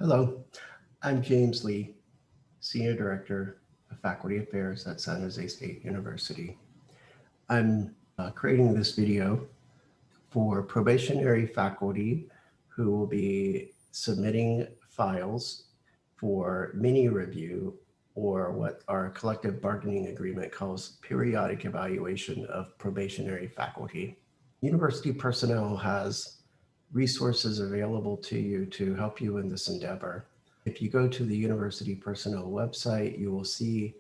Hello, I'm James Lee, Senior Director of Faculty Affairs at San Jose State University. I'm creating this video for probationary faculty who will be submitting files for mini review, or what our collective bargaining agreement calls periodic evaluation of probationary faculty. University personnel has resources available to you to help you in this endeavor. If you go to the university personnel website, you will see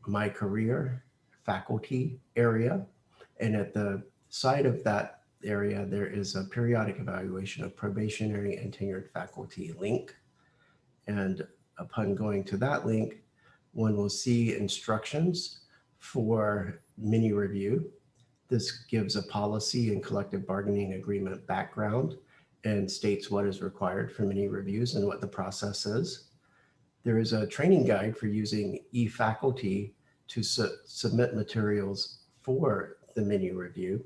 my career faculty area. And at the side of that area, there is a periodic evaluation of probationary and tenured faculty link. And upon going to that link, one will see instructions for mini review. This gives a policy and collective bargaining agreement background and states what is required for mini reviews and what the process is. There is a training guide for using eFaculty to submit materials for the mini review.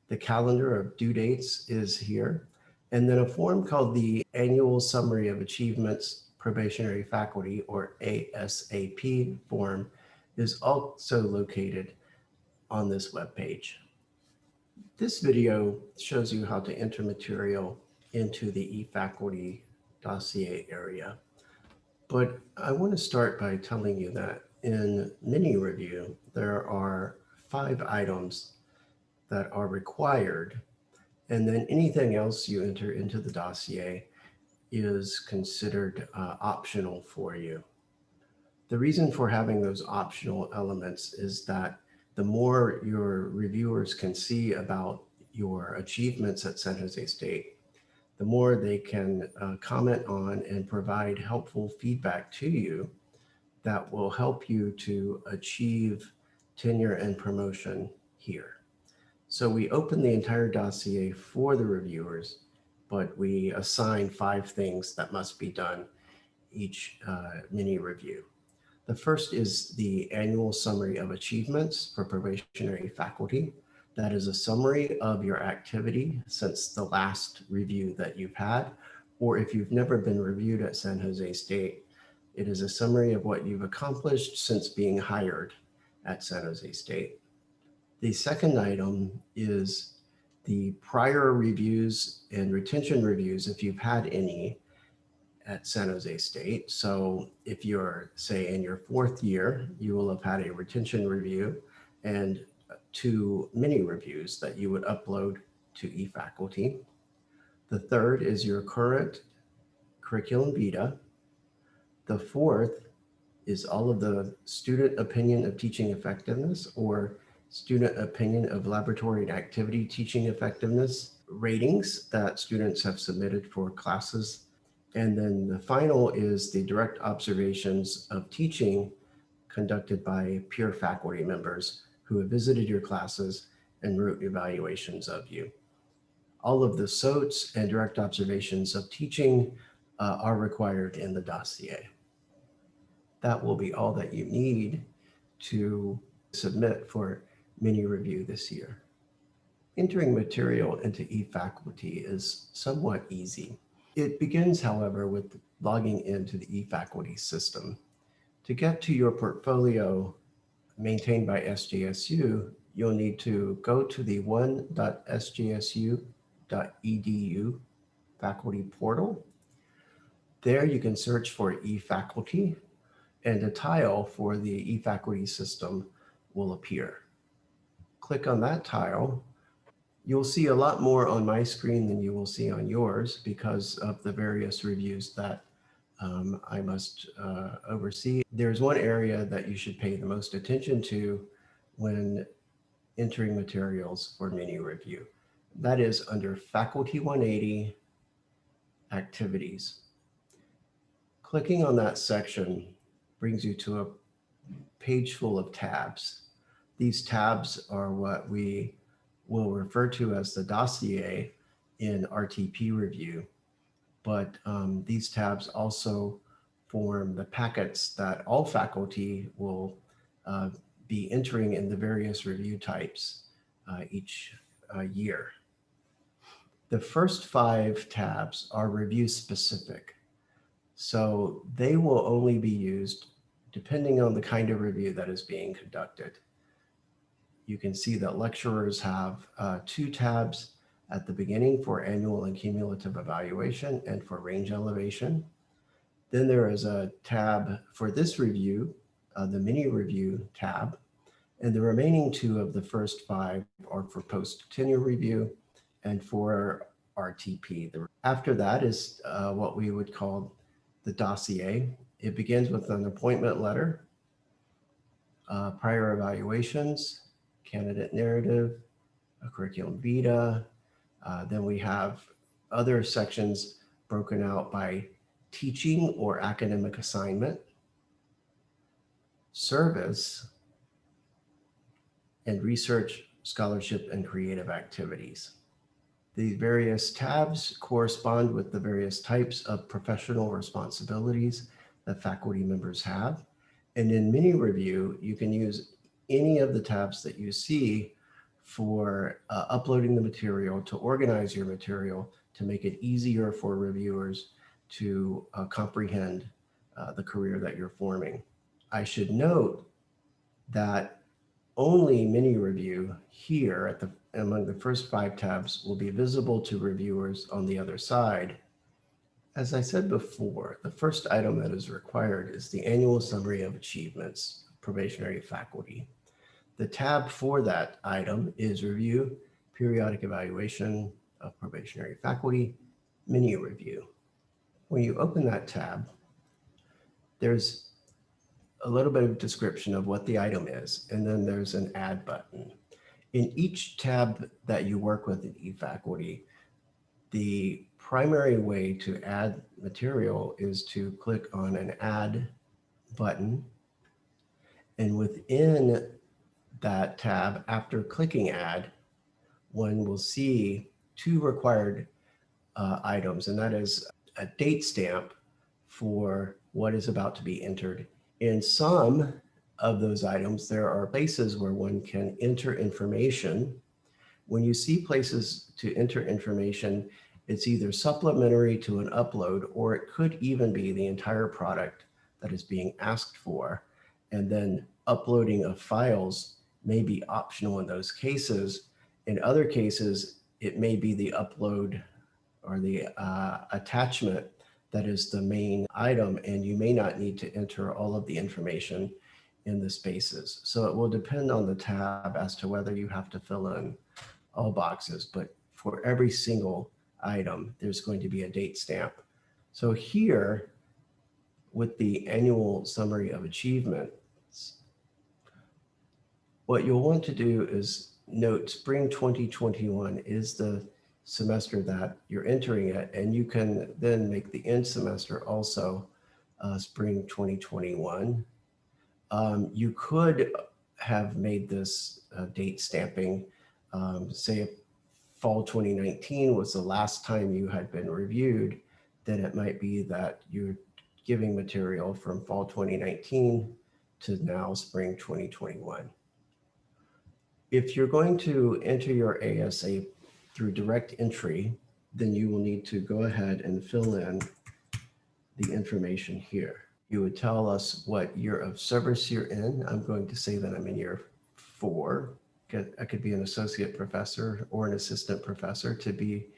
The calendar of due dates is here. And then a form called the Annual Summary of Achievements Probationary Faculty, or ASAP form, is also located on this webpage. This video shows you how to enter material into the eFaculty dossier area. But I want to start by telling you that in mini review, there are 5 items that are required, and then anything else you enter into the dossier is considered optional for you. The reason for having those optional elements is that the more your reviewers can see about your achievements at San Jose State, the more they can comment on and provide helpful feedback to you that will help you to achieve tenure and promotion here. So we open the entire dossier for the reviewers, but we assign 5 things that must be done each mini review. The first is the annual summary of achievements for probationary faculty. That is a summary of your activity since the last review that you've had, or if you've never been reviewed at San Jose State, it is a summary of what you've accomplished since being hired at San Jose State. The second item is the prior reviews and retention reviews, if you've had any, at San Jose State. So if you're, say, in your 4th year, you will have had a retention review and 2 mini reviews that you would upload to eFaculty. The third is your current Curriculumvita. The 4th is all of the student opinion of teaching effectiveness, or student opinion of laboratory and activity teaching effectiveness ratings that students have submitted for classes. And then the final is the direct observations of teaching conducted by peer faculty members who have visited your classes and wrote evaluations of you. All of the SOTs and direct observations of teaching are required in the dossier. That will be all that you need to submit for mini review this year. Entering material into eFaculty is somewhat easy. It begins, however, with logging into the eFaculty system. To get to your portfolio maintained by SJSU, you'll need to go to the one.sjsu.edu faculty portal. There you can search for eFaculty, and a tile for the eFaculty system will appear. Click on that tile. You'll see a lot more on my screen than you will see on yours because of the various reviews that I must oversee. There's one area that you should pay the most attention to when entering materials for mini review. That is under Faculty 180, Activities. Clicking on that section brings you to a page full of tabs. These tabs are what we will refer to as the dossier in RTP review, but these tabs also form the packets that all faculty will be entering in the various review types each year. The first 5 tabs are review specific. So they will only be used depending on the kind of review that is being conducted. You can see that lecturers have two tabs at the beginning for annual and cumulative evaluation and for range elevation. Then there is a tab for this review, the mini review tab, and the remaining two of the first five are for post-tenure review and for RTP. After that is what we would call the dossier. It begins with an appointment letter, prior evaluations, candidate narrative, a Curriculumvita. Then we have other sections broken out by teaching or academic assignment, service, and research, scholarship, and creative activities. The various tabs correspond with the various types of professional responsibilities that faculty members have. And in mini review, you can use any of the tabs that you see for uploading the material, to organize your material, to make it easier for reviewers to comprehend the career that you're forming. I should note that only mini review here at among the first five tabs will be visible to reviewers on the other side. As I said before, the first item that is required is the annual summary of achievements, probationary faculty. The tab for that item is review, periodic evaluation of probationary faculty, mini review. When you open that tab, there's a little bit of description of what the item is, and then there's an add button. In each tab that you work with in eFaculty, the primary way to add material is to click on an add button. And within that tab, after clicking add, one will see two required items, and that is a date stamp for what is about to be entered. In some of those items, there are places where one can enter information. When you see places to enter information, it's either supplementary to an upload, or it could even be the entire product that is being asked for. And then uploading of files may be optional in those cases. In other cases, it may be the upload or the attachment that is the main item, and you may not need to enter all of the information in the spaces. So it will depend on the tab as to whether you have to fill in all boxes, but for every single item, there's going to be a date stamp. So here, with the annual summary of achievements, what you'll want to do is note spring 2021 is the semester that you're entering it, and you can then make the end semester also spring 2021. You could have made this date stamping, say if fall 2019 was the last time you had been reviewed, then it might be that you're giving material from fall 2019 to now spring 2021. If you're going to enter your ASA through direct entry, then you will need to go ahead and fill in the information here. You would tell us what year of service you're in. I'm going to say that I'm in year 4. I could be an associate professor or an assistant professor to be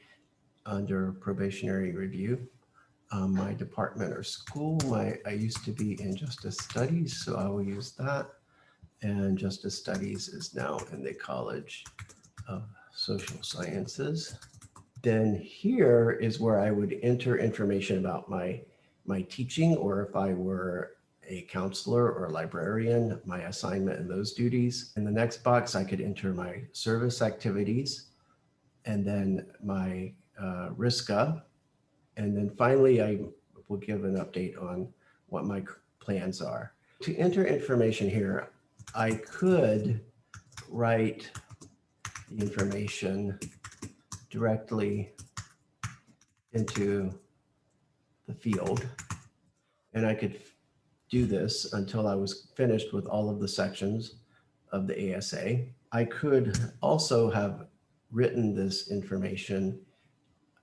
under probationary review. My department or school, I used to be in justice studies, so I will use that. And justice studies is now in the College of Social Sciences. Then here is where I would enter information about my teaching, or if I were a counselor or a librarian, my assignment and those duties. In the next box, I could enter my service activities, and then my RISCA. And then finally, I will give an update on what my plans are. To enter information here, I could write the information directly into the field, and I could do this until I was finished with all of the sections of the ASA. I could also have written this information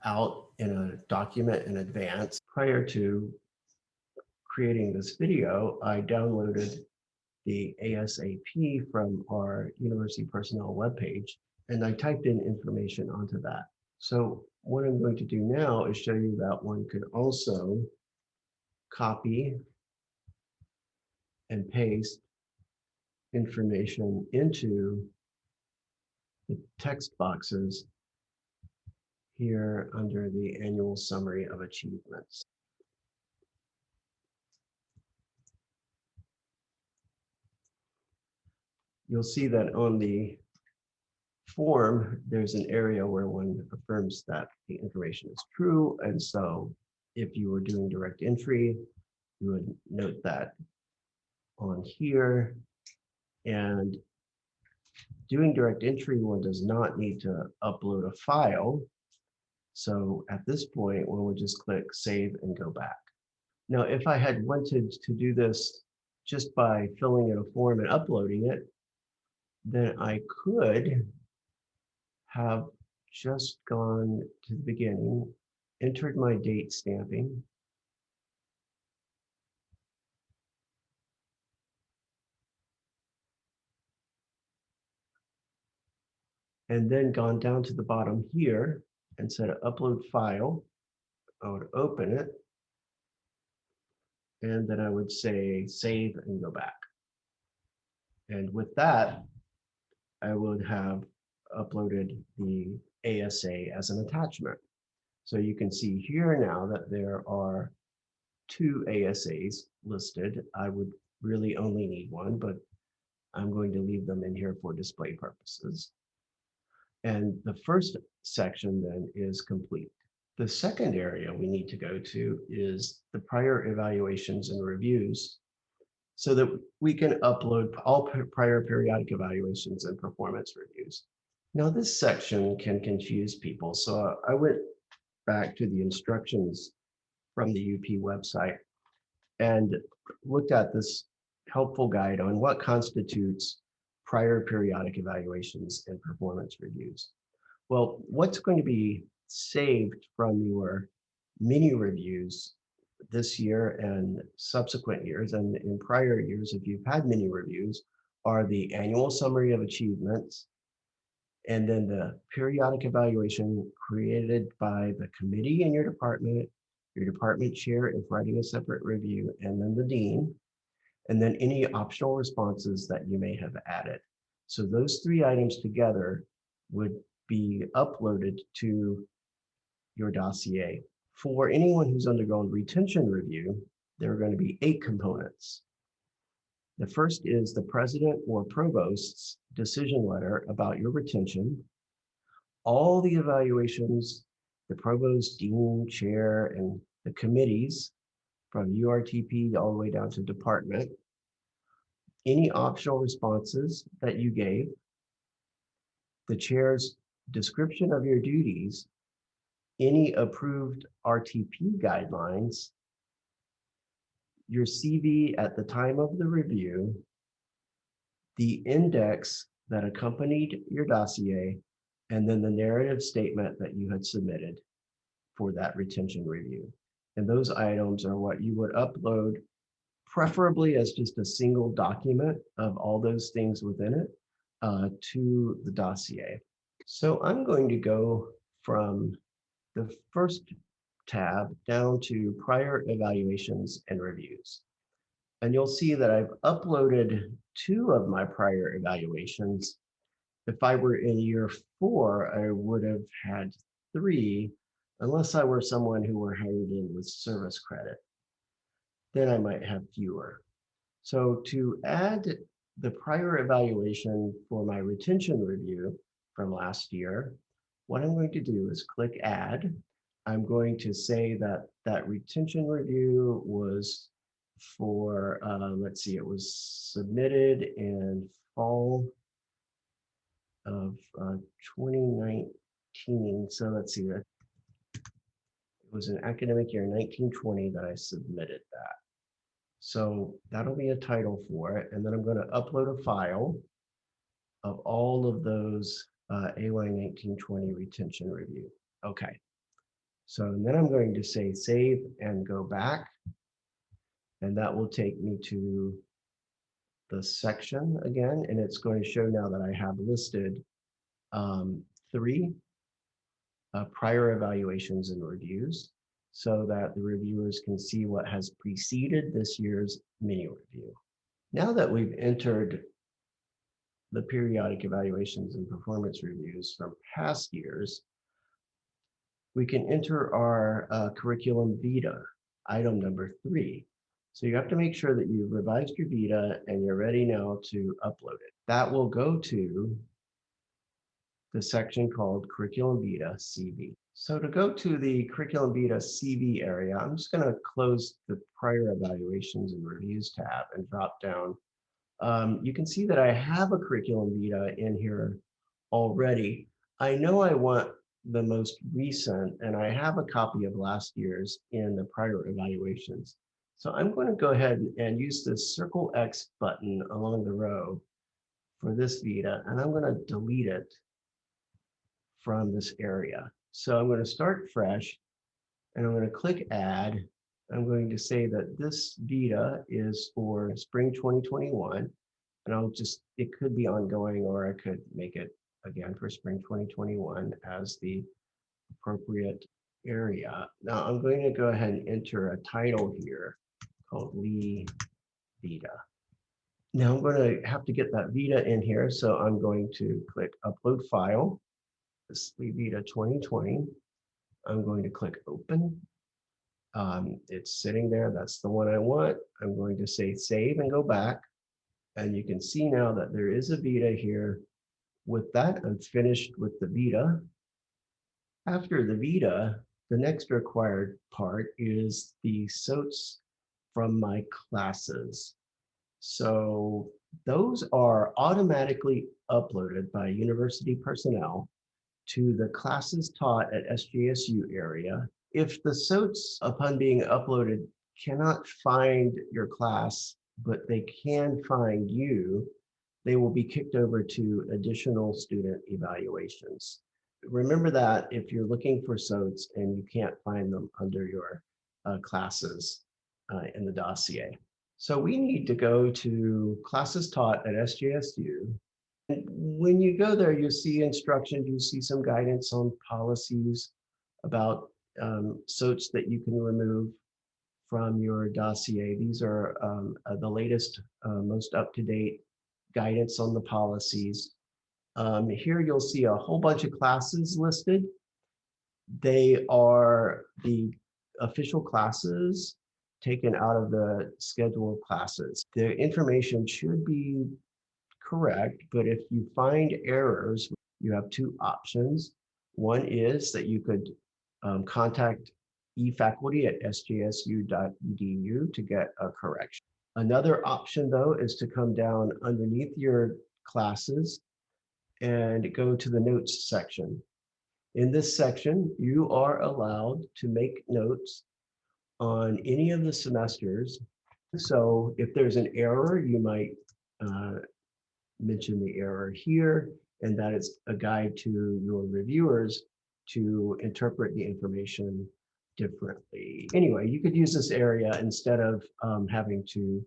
out in a document in advance prior to creating this video, I downloaded the ASAP from our university personnel webpage, and I typed in information onto that. So what I'm going to do now is show you that one could also copy and paste information into the text boxes here under the annual summary of achievements. You'll see that on the form, there's an area where one affirms that the information is true. And so if you were doing direct entry, you would note that on here. And doing direct entry, one does not need to upload a file. So at this point, one would just click save and go back. Now, if I had wanted to do this just by filling in a form and uploading it, then I could have just gone to the beginning, entered my date stamping, and then gone down to the bottom here and said upload file. I would open it, and then I would say save and go back. And with that, I would have uploaded the ASA as an attachment. So you can see here now that there are 2 ASAs listed. I would really only need one, but I'm going to leave them in here for display purposes. And the first section then is complete. The second area we need to go to is the prior evaluations and reviews, so that we can upload all prior periodic evaluations and performance reviews. Now this section can confuse people, so I went back to the instructions from the UP website and looked at this helpful guide on what constitutes prior periodic evaluations and performance reviews. Well, what's going to be saved from your mini reviews this year and subsequent years, and in prior years, if you've had mini reviews, are the annual summary of achievements, and then the periodic evaluation created by the committee in your department chair if writing a separate review, and then the dean, and then any optional responses that you may have added. So those 3 items together would be uploaded to your dossier. For anyone who's undergone retention review, there are going to be 8 components. The first is the president or provost's decision letter about your retention. All the evaluations, the provost, dean, chair, and the committees from URTP all the way down to department. Any optional responses that you gave, the chair's description of your duties, any approved RTP guidelines, your CV at the time of the review, the index that accompanied your dossier, and then the narrative statement that you had submitted for that retention review. And those items are what you would upload, preferably as just a single document of all those things within it, to the dossier. So I'm going to go from the first tab down to prior evaluations and reviews. And you'll see that I've uploaded 2 of my prior evaluations. If I were in year 4, I would have had 3, unless I were someone who were hired in with service credit. Then I might have fewer. So to add the prior evaluation for my retention review from last year, what I'm going to do is click add. I'm going to say that that retention review was for, let's see, it was submitted in fall of 2019. So let's see, it was an academic year 1920 that I submitted that. So that'll be a title for it. And then I'm going to upload a file of all of those AY 1920 retention review. Okay. So then I'm going to say save and go back. And that will take me to the section again, and it's going to show now that I have listed 3 prior evaluations and reviews so that the reviewers can see what has preceded this year's mini review. Now that we've entered the periodic evaluations and performance reviews from past years, we can enter our Curriculumvita, item number 3. So you have to make sure that you've revised your Vita and you're ready now to upload it. That will go to the section called Curriculumvita CV. So to go to the Curriculumvita CV area, I'm just going to close the prior evaluations and reviews tab and drop down. You can see that I have a Curriculumvita in here already. I know I want the most recent, and I have a copy of last year's in the prior evaluations. So I'm going to go ahead and use this circle X button along the row for this Vita, and I'm going to delete it from this area. So I'm going to start fresh, and I'm going to click add. I'm going to say that this Vita is for spring 2021, and I'll just, it could be ongoing, or I could make it again for spring 2021 as the appropriate area. Now I'm going to go ahead and enter a title here called Lee Vita. Now I'm going to have to get that Vita in here, so I'm going to click upload file. This Lee Vita 2020. I'm going to click open. It's sitting there. That's the one I want. I'm going to say save and go back. And you can see now that there is a Vita here. With that, I'm finished with the Vita. After the Vita, the next required part is the SOTs from my classes. So those are automatically uploaded by university personnel to the classes taught at SJSU area. If the SOTs, upon being uploaded, cannot find your class, but they can find you, they will be kicked over to additional student evaluations. Remember that if you're looking for SOTs and you can't find them under your classes in the dossier. So we need to go to classes taught at SJSU. And when you go there, you see instructions, you see some guidance on policies about SOTs that you can remove from your dossier. These are the latest, most up-to-date guidance on the policies. Here you'll see a whole bunch of classes listed. They are the official classes taken out of the schedule of classes. The information should be correct, but if you find errors, you have 2 options. One is that you could contact eFaculty at sjsu.edu to get a correction. Another option, though, is to come down underneath your classes and go to the notes section. In this section, you are allowed to make notes on any of the semesters. So if there's an error, you might mention the error here, and that is a guide to your reviewers to interpret the information differently. Anyway, you could use this area instead of having to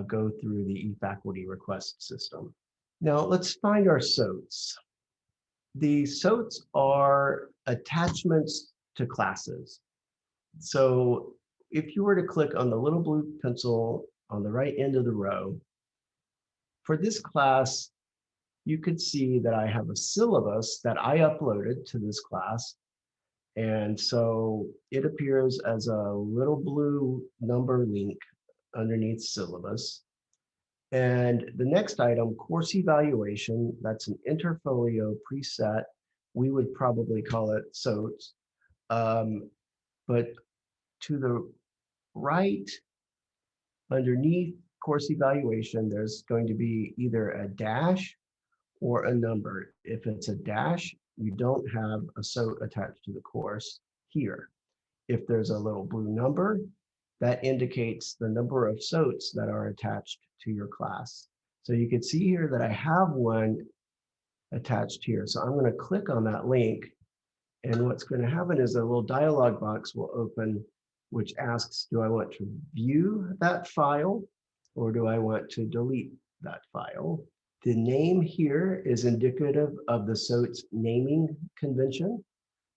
go through the eFaculty request system. Now let's find our SOTs. The SOTs are attachments to classes. So if you were to click on the little blue pencil on the right end of the row, for this class, you could see that I have a syllabus that I uploaded to this class. And so it appears as a little blue number link underneath syllabus. And the next item, course evaluation, that's an interfolio preset. We would probably call it SOTs. But to the right, underneath course evaluation, there's going to be either a dash or a number. If it's a dash, you don't have a SOT attached to the course here. If there's a little blue number, that indicates the number of SOTs that are attached to your class. So you can see here that I have one attached here. So I'm going to click on that link, and what's going to happen is a little dialog box will open which asks, do I want to view that file or do I want to delete that file? The name here is indicative of the SOAT's naming convention.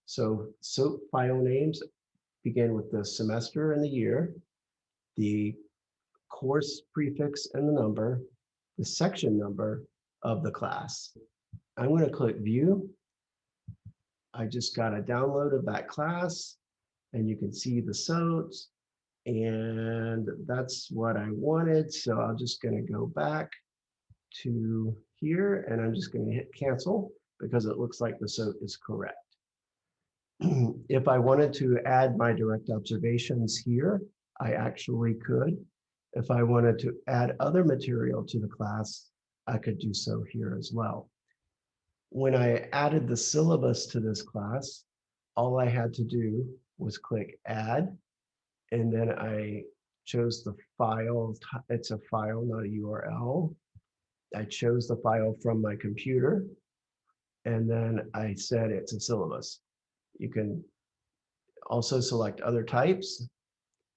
So SOAT file names begin with the semester and the year, the course prefix and the number, the section number of the class. I'm going to click view. I just got a download of that class and you can see the SOATs, and that's what I wanted. So I'm just going to go back to here and I'm just going to hit cancel because it looks like the SOAT is correct. If I wanted to add my direct observations here, I actually could. If I wanted to add other material to the class, I could do so here as well. When I added the syllabus to this class, all I had to do was click add, and then I chose the file. It's a file, not a URL. I chose the file from my computer, and then I said it's a syllabus. You can also select other types.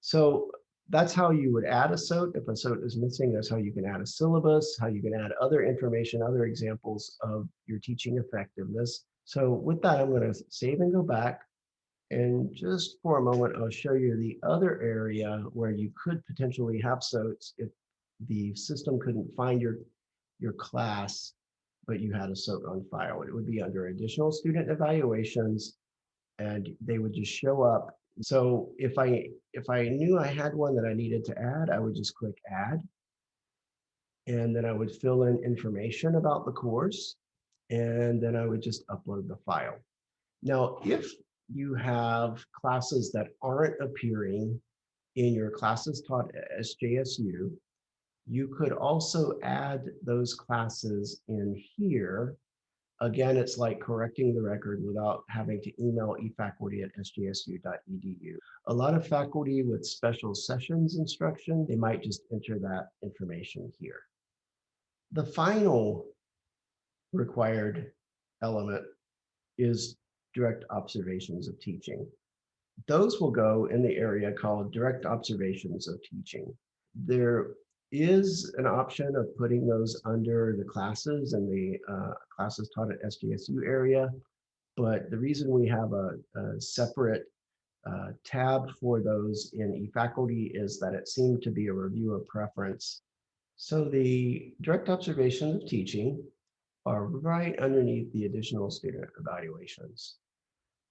So that's how you would add a SOAT. If a SOAT is missing, that's how you can add a syllabus, how you can add other information, other examples of your teaching effectiveness. So with that, I'm going to save and go back. And just for a moment, I'll show you the other area where you could potentially have SOATs if the system couldn't find your class, but you had a SOAT on file. It would be under additional student evaluations, and they would just show up. So if I knew I had one that I needed to add, I would just click add, and then I would fill in information about the course, and then I would just upload the file. Now, if you have classes that aren't appearing in your classes taught at SJSU, you could also add those classes in here. Again, it's like correcting the record without having to email eFaculty@sjsu.edu. A lot of faculty with special sessions instruction, they might just enter that information here. The final required element is direct observations of teaching. Those will go in the area called direct observations of teaching. There is an option of putting those under the classes and the classes taught at SJSU area, but the reason we have a separate tab for those in eFaculty is that it seemed to be a review of preference. So the direct observations of teaching are right underneath the additional student evaluations.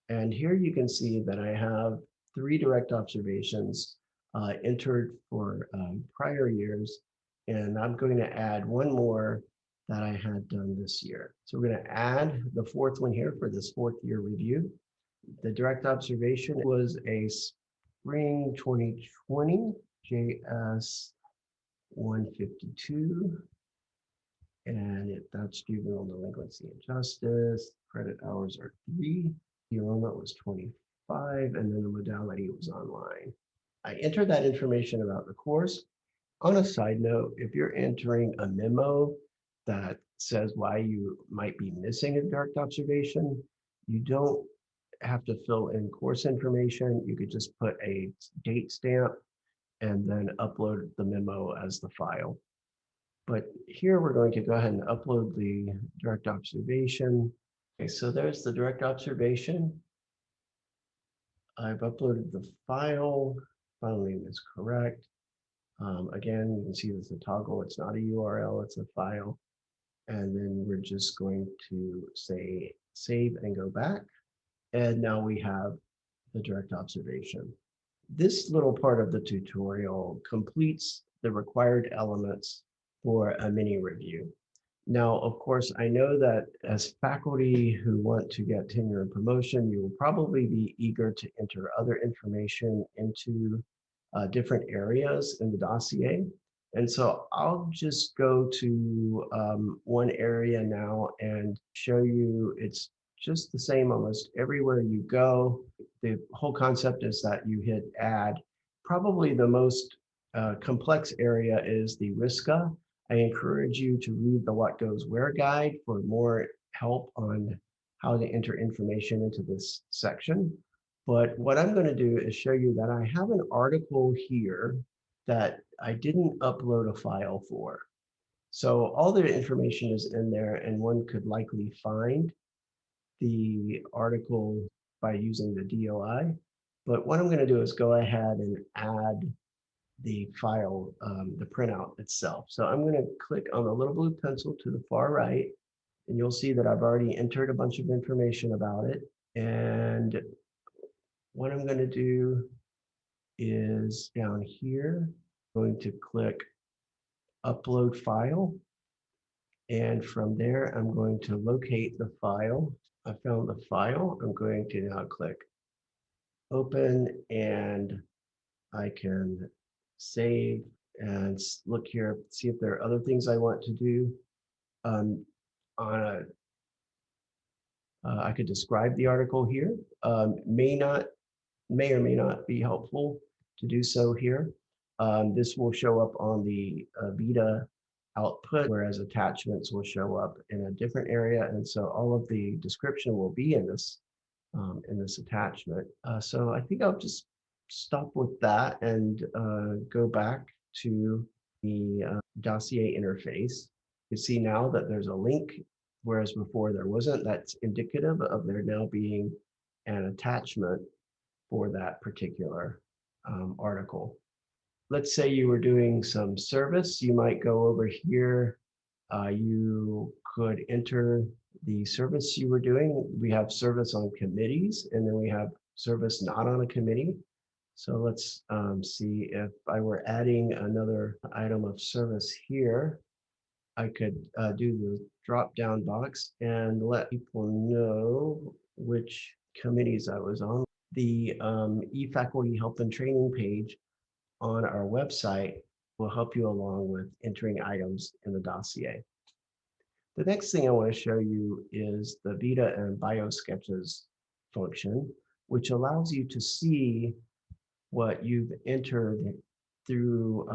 And here you can see that I have 3 direct observations entered for prior years, and I'm going to add one more that I had done this year. So we're going to add the 4th one here for this 4th year review. The direct observation was a spring 2020 JS 152, and that's juvenile delinquency and justice. Credit hours are 3. The enrollment was 25, and then the modality was online. I entered that information about the course. On a side note, if you're entering a memo that says why you might be missing a direct observation, you don't have to fill in course information. You could just put a date stamp and then upload the memo as the file. But here we're going to go ahead and upload the direct observation. Okay, so there's the direct observation. I've uploaded the file. File name is correct. Again, you can see there's a toggle. It's not a URL, it's a file. And then we're just going to say save and go back. And now we have the direct observation. This little part of the tutorial completes the required elements for a mini review. Now, of course, I know that as faculty who want to get tenure and promotion, you will probably be eager to enter other information into different areas in the dossier. And so I'll just go to one area now and show you it's just the same almost everywhere you go. The whole concept is that you hit add. Probably the most complex area is the RISCA. I encourage you to read the What Goes Where guide for more help on how to enter information into this section. But what I'm going to do is show you that I have an article here that I didn't upload a file for. So all the information is in there, and one could likely find the article by using the DOI. But what I'm going to do is go ahead and add the file, the printout itself. So I'm going to click on the little blue pencil to the far right, and you'll see that I've already entered a bunch of information about it. And what I'm going to do is down here, I'm going to click upload file. And from there, I'm going to locate the file. I found the file. I'm going to now click open, and I can save and look here, see if there are other things I want to do. On a, I could describe the article here. May or may not be helpful to do so here. This will show up on the Vita output, whereas attachments will show up in a different area. And so all of the description will be in this attachment. So I think I'll just stop with that and go back to the dossier interface. You see now that there's a link, whereas before there wasn't. That's indicative of there now being an attachment for that particular article. Let's say you were doing some service, you might go over here. You could enter the service you were doing. We have service on committees, and then we have service not on a committee. So let's see if I were adding another item of service here. I could do the drop down box and let people know which committees I was on. The eFaculty Help and Training page on our website will help you along with entering items in the dossier. The next thing I want to show you is the Vita and BioSketches function, which allows you to see what you've entered through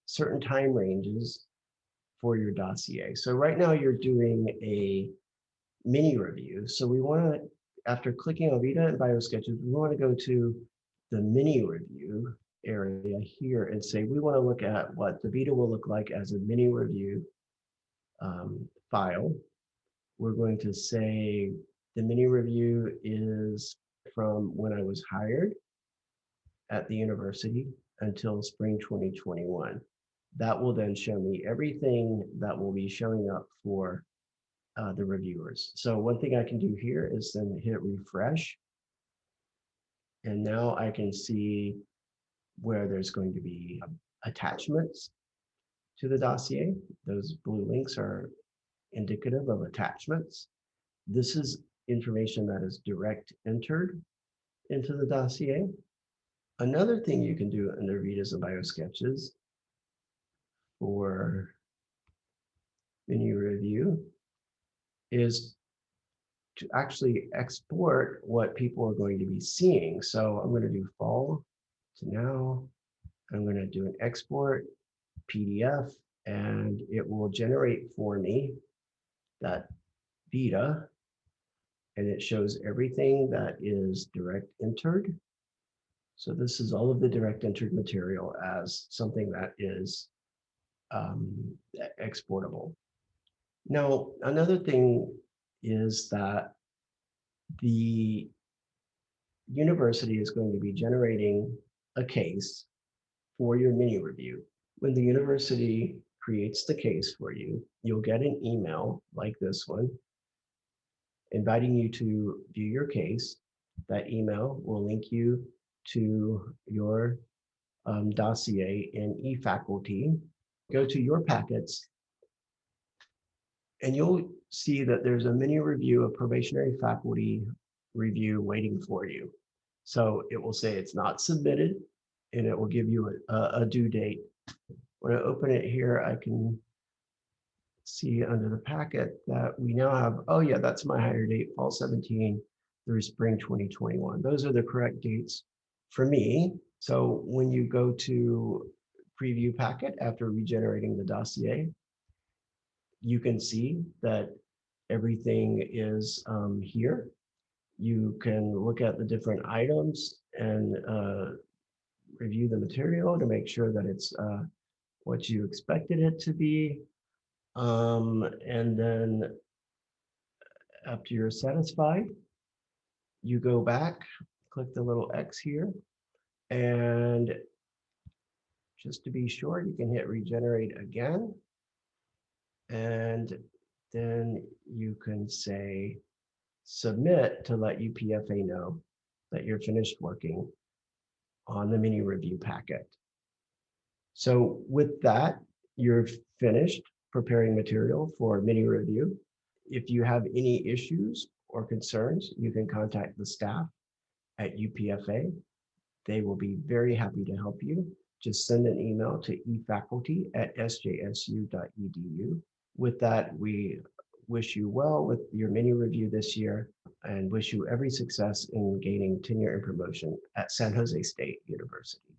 certain time ranges for your dossier. So right now you're doing a mini review. So we want to, after clicking on Vita and BioSketches, we want to go to the mini review area here and say we want to look at what the Vita will look like as a mini review file. We're going to say the mini review is from when I was hired at the university until spring 2021. That will then show me everything that will be showing up for the reviewers. So one thing I can do here is then hit refresh. And now I can see where there's going to be attachments to the dossier. Those blue links are indicative of attachments. This is information that is direct entered into the dossier. Another thing you can do under Vitas and BioSketches for mini review is to actually export what people are going to be seeing. So I'm going to do fall to now. I'm going to do an export PDF, and it will generate for me that Vita, and it shows everything that is direct entered. So this is all of the direct entered material as something that is exportable. Now, another thing is that the university is going to be generating a case for your mini review. When the university creates the case for you, you'll get an email like this one inviting you to view your case. That email will link you to your dossier in eFaculty. Go to your packets, and you'll see that there's a mini review of probationary faculty review waiting for you. So it will say it's not submitted, and it will give you a due date. When I open it here, I can see under the packet that we now have, oh yeah, that's my hire date, fall 17 through spring 2021. Those are the correct dates for me. So when you go to preview packet after regenerating the dossier, you can see that everything is here. You can look at the different items and review the material to make sure that it's what you expected it to be. And then after you're satisfied, you go back, click the little X here, and just to be sure, you can hit regenerate again. And then you can say submit to let UPFA know that you're finished working on the mini review packet. So with that, you're finished preparing material for mini review. If you have any issues or concerns, you can contact the staff at UPFA. They will be very happy to help you. Just send an email to eFaculty@sjsu.edu. With that, we wish you well with your mini review this year and wish you every success in gaining tenure and promotion at San Jose State University.